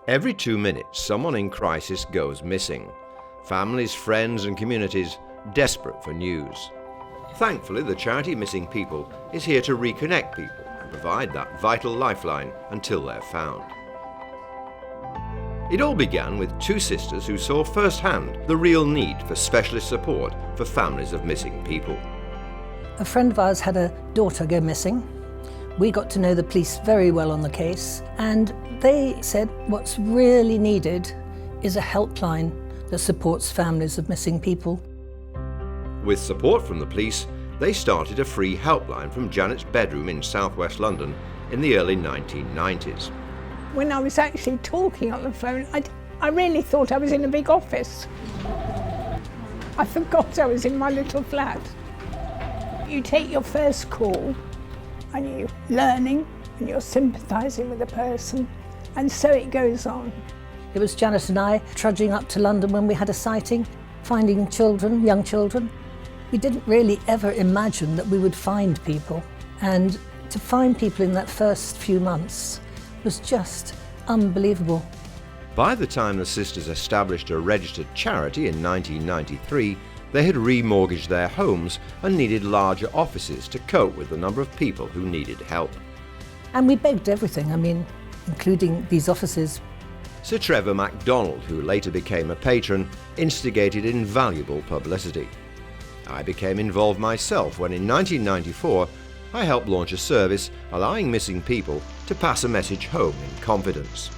Every 2 minutes, someone in crisis goes missing. Families, friends and communities desperate for news. Thankfully, the charity Missing People is here to reconnect people and provide that vital lifeline until they're found. It all began with two sisters who saw firsthand the real need for specialist support for families of missing people. A friend of ours had a daughter go missing. We got to know the police very well on the case, and they said what's really needed is a helpline that supports families of missing people. With support from the police, they started a free helpline from Janet's bedroom in southwest London in the early 1990s. When I was actually talking on the phone, I really thought I was in a big office. I forgot I was in my little flat. You take your first call and you're learning and you're sympathising with the person, and so it goes on. It was Janet and I trudging up to London when we had a sighting, finding children, young children. We didn't really ever imagine that we would find people, and to find people in that first few months was just unbelievable. By the time the sisters established a registered charity in 1993, they had remortgaged their homes and needed larger offices to cope with the number of people who needed help. And we begged everything, including these offices. Sir Trevor MacDonald, who later became a patron, instigated invaluable publicity. I became involved myself when in 1994 I helped launch a service allowing missing people to pass a message home in confidence.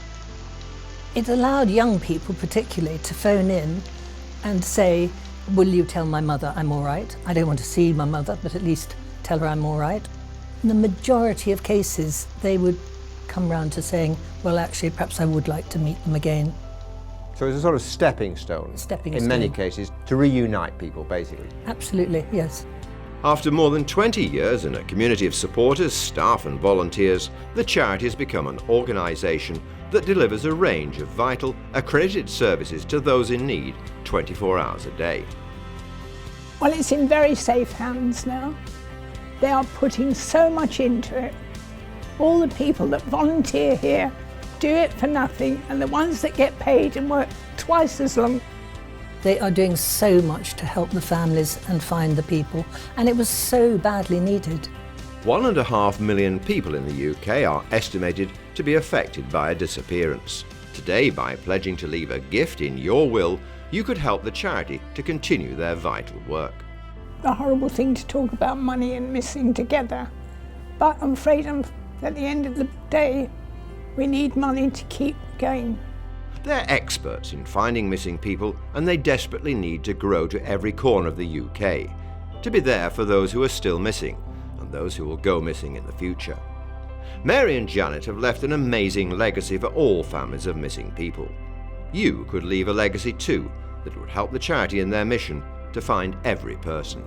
It allowed young people particularly to phone in and say, will you tell my mother I'm all right? I don't want to see my mother, but at least tell her I'm all right. In the majority of cases, they would come round to saying, well, actually, perhaps I would like to meet them again. So it's a sort of stepping stone, in many cases, to reunite people, basically. Absolutely, yes. After more than 20 years in a community of supporters, staff and volunteers, the charity has become an organisation that delivers a range of vital, accredited services to those in need 24 hours a day. Well, it's in very safe hands now. They are putting so much into it. All the people that volunteer here do it for nothing, and the ones that get paid and work twice as long. They are doing so much to help the families and find the people, and it was so badly needed. 1.5 million people in the UK are estimated to be affected by a disappearance. Today, by pledging to leave a gift in your will, you could help the charity to continue their vital work. A horrible thing to talk about money and missing together, but I'm afraid at the end of the day, we need money to keep going. They're experts in finding missing people, and they desperately need to grow to every corner of the UK, to be there for those who are still missing and those who will go missing in the future. Mary and Janet have left an amazing legacy for all families of missing people. You could leave a legacy too that would help the charity in their mission to find every person.